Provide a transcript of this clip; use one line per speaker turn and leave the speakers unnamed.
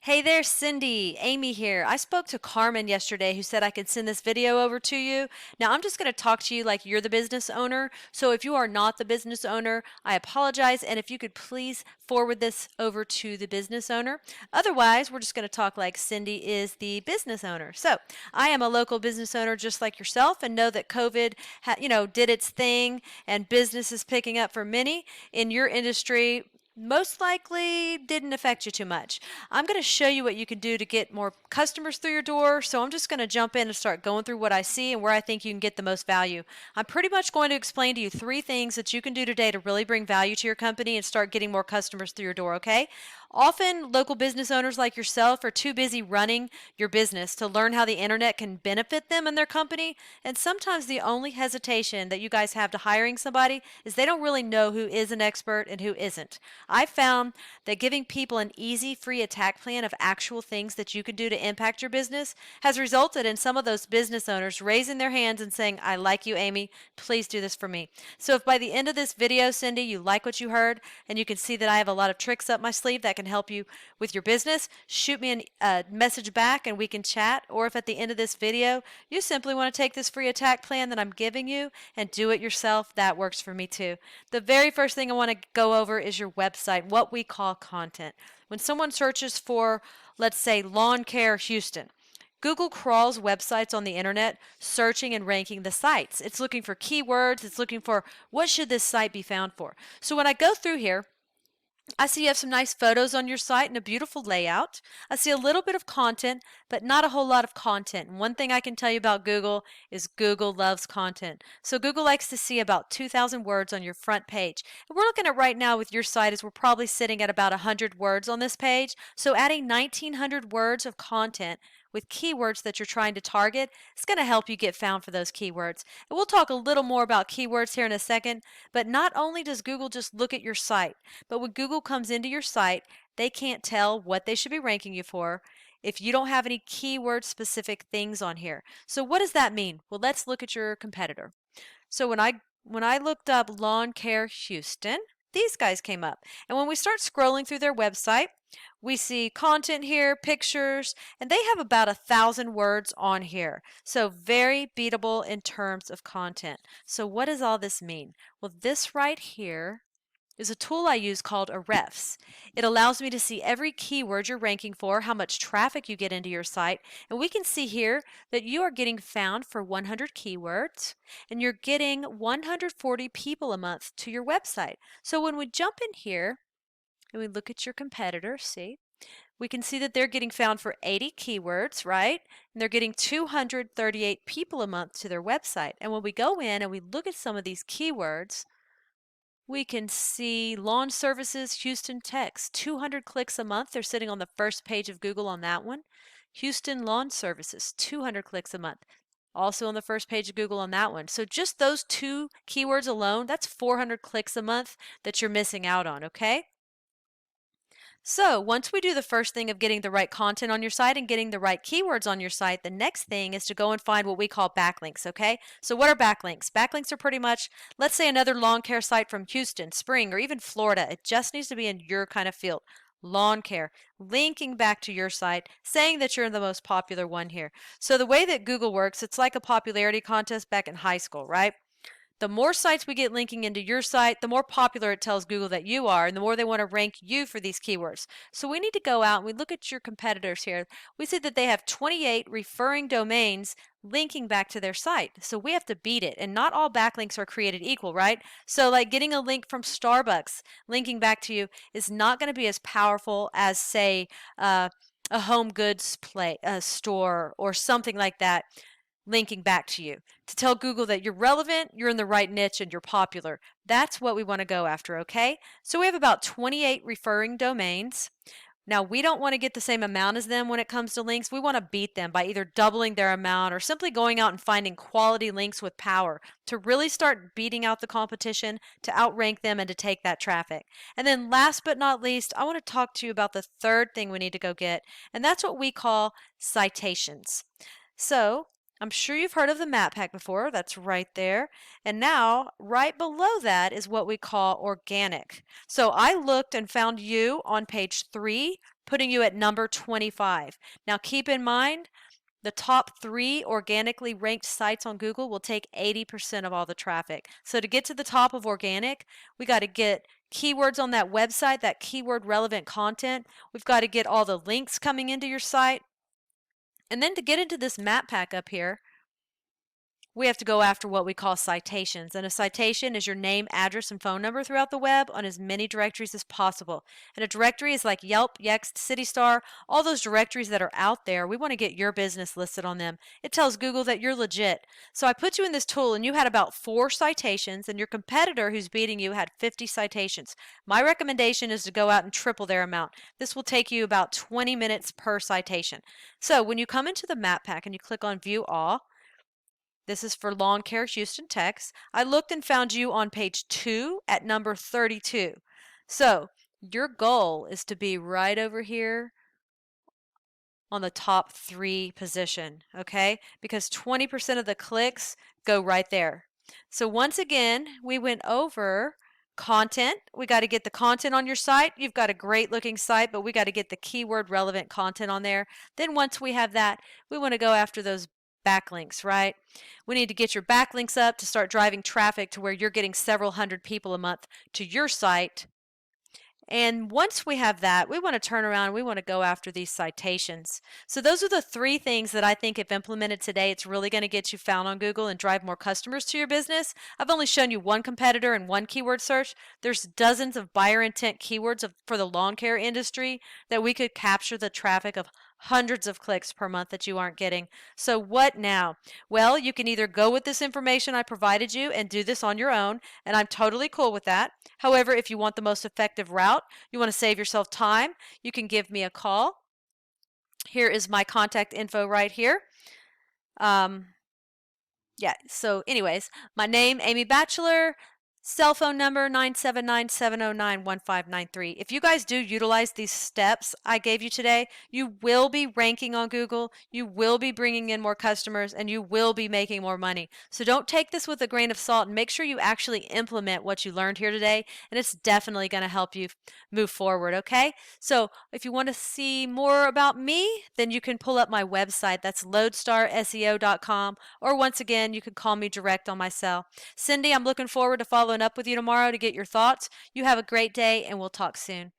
Hey there, Cindy. Amy here. I spoke to Carmen yesterday who said I could send this video over to you. Now, I'm just going to talk to you like you're the business owner. So if you are not the business owner, I apologize. And if you could please forward this over to the business owner. Otherwise, we're just going to talk like Cindy is the business owner. So I am a local business owner just like yourself and know that COVID, did its thing and business is picking up for many in your industry most likely didn't affect you too much. I'm going to show you what you can do to get more customers through your door. So I'm just going to jump in and start going through what I see and where I think you can get the most value. I'm pretty much going to explain to you three things that you can do today to really bring value to your company and start getting more customers through your door, okay? Often, local business owners like yourself are too busy running your business to learn how the internet can benefit them and their company. And sometimes the only hesitation that you guys have to hiring somebody is they don't really know who is an expert and who isn't. I found that giving people an easy, free attack plan of actual things that you can do to impact your business has resulted in some of those business owners raising their hands and saying, I like you, Amy. Please do this for me. So if by the end of this video, Cindy, you like what you heard and you can see that I have a lot of tricks up my sleeve that can help you with your business, shoot me a message back and we can chat. Or if at the end of this video, you simply want to take this free attack plan that I'm giving you and do it yourself, that works for me too. The very first thing I want to go over is your website, what we call content. When someone searches for, let's say, Lawn Care Houston, Google crawls websites on the internet, searching and ranking the sites. It's looking for keywords. It's looking for what should this site be found for. So when I go through here, I see you have some nice photos on your site and a beautiful layout. I see a little bit of content, but not a whole lot of content. And one thing I can tell you about Google is Google loves content. So Google likes to see about 2,000 words on your front page. And we're looking at right now with your site is we're probably sitting at about 100 words on this page. So adding 1,900 words of content with keywords that you're trying to target is going to help you get found for those keywords. And we'll talk a little more about keywords here in a second, but not only does Google just look at your site, but when Google comes into your site, they can't tell what they should be ranking you for if you don't have any keyword specific things on here. So what does that mean? Well, let's look at your competitor. So when I looked up Lawn Care Houston, these guys came up. And when we start scrolling through their website, we see content here, pictures, and they have about 1,000 words on here. So very beatable in terms of content. So what does all this mean? Well, this right here is a tool I use called Ahrefs. It allows me to see every keyword you're ranking for, how much traffic you get into your site, and we can see here that you are getting found for 100 keywords and you're getting 140 people a month to your website. So when we jump in here and we look at your competitor, see, we can see that they're getting found for 80 keywords, right? And they're getting 238 people a month to their website. And when we go in and we look at some of these keywords, we can see lawn services, Houston, Texas, 200 clicks a month. They're sitting on the first page of Google on that one. Houston lawn services, 200 clicks a month. Also on the first page of Google on that one. So just those two keywords alone, that's 400 clicks a month that you're missing out on, okay? So once we do the first thing of getting the right content on your site and getting the right keywords on your site, the next thing is to go and find what we call backlinks, okay? So what are backlinks? Backlinks are pretty much, let's say another lawn care site from Houston, Spring, or even Florida. It just needs to be in your kind of field. Lawn care, linking back to your site, saying that you're the most popular one here. So the way that Google works, it's like a popularity contest back in high school, right? The more sites we get linking into your site, the more popular it tells Google that you are, and the more they want to rank you for these keywords. So we need to go out and we look at your competitors here. We see that they have 28 referring domains linking back to their site. So we have to beat it, and not all backlinks are created equal, right? So like getting a link from Starbucks linking back to you is not going to be as powerful as, say, a home goods store or something like that linking back to you to tell Google that you're relevant, you're in the right niche, and you're popular. That's what we want to go after, okay? So we have about 28 referring domains. Now, we don't want to get the same amount as them when it comes to links. We want to beat them by either doubling their amount or simply going out and finding quality links with power to really start beating out the competition, to outrank them, and to take that traffic. And then last but not least, I want to talk to you about the third thing we need to go get, and that's what we call citations. So I'm sure you've heard of the map pack before. That's right there. And now, right below that is what we call organic. So I looked and found you on page 3 putting you at number 25. Now keep in mind, the top 3 organically ranked sites on Google will take 80% of all the traffic. So to get to the top of organic, we got to get keywords on that website, that keyword relevant content. We've got to get all the links coming into your site. And then to get into this map pack up here, we have to go after what we call citations. And a citation is your name, address, and phone number throughout the web on as many directories as possible. And a directory is like Yelp, Yext, CityStar, all those directories that are out there. We want to get your business listed on them. It tells Google that you're legit. So I put you in this tool and you had about 4 citations, and your competitor who's beating you had 50 citations. My recommendation is to go out and triple their amount. This will take you about 20 minutes per citation. So when you come into the map pack and you click on View All, this is for Lawn Care Houston, Texas. I looked and found you on page 2 at number 32. So your goal is to be right over here on the top 3 position, okay? Because 20% of the clicks go right there. So once again, we went over content. We got to get the content on your site. You've got a great looking site, but we got to get the keyword relevant content on there. Then once we have that, we want to go after those backlinks, right? We need to get your backlinks up to start driving traffic to where you're getting several hundred people a month to your site. And once we have that, we want to turn around and we want to go after these citations. So those are the 3 things that I think if implemented today, it's really going to get you found on Google and drive more customers to your business. I've only shown you 1 competitor and 1 keyword search. There's dozens of buyer intent keywords for the lawn care industry that we could capture the traffic of hundreds of clicks per month that you aren't getting. So what now? Well, you can either go with this information I provided you and do this on your own, and I'm totally cool with that. However, if you want the most effective route, you want to save yourself time, you can give me a call. Here is my contact info right here. So anyways, my name, Amy Batchelor. Cell phone number 979-709-1593. If you guys do utilize these steps I gave you today, you will be ranking on Google, you will be bringing in more customers, and you will be making more money. So don't take this with a grain of salt and make sure you actually implement what you learned here today, and it's definitely going to help you move forward, okay? So if you want to see more about me, then you can pull up my website. That's loadstarseo.com, or once again, you can call me direct on my cell. Cindy, I'm looking forward to following up with you tomorrow to get your thoughts. You have a great day, and we'll talk soon.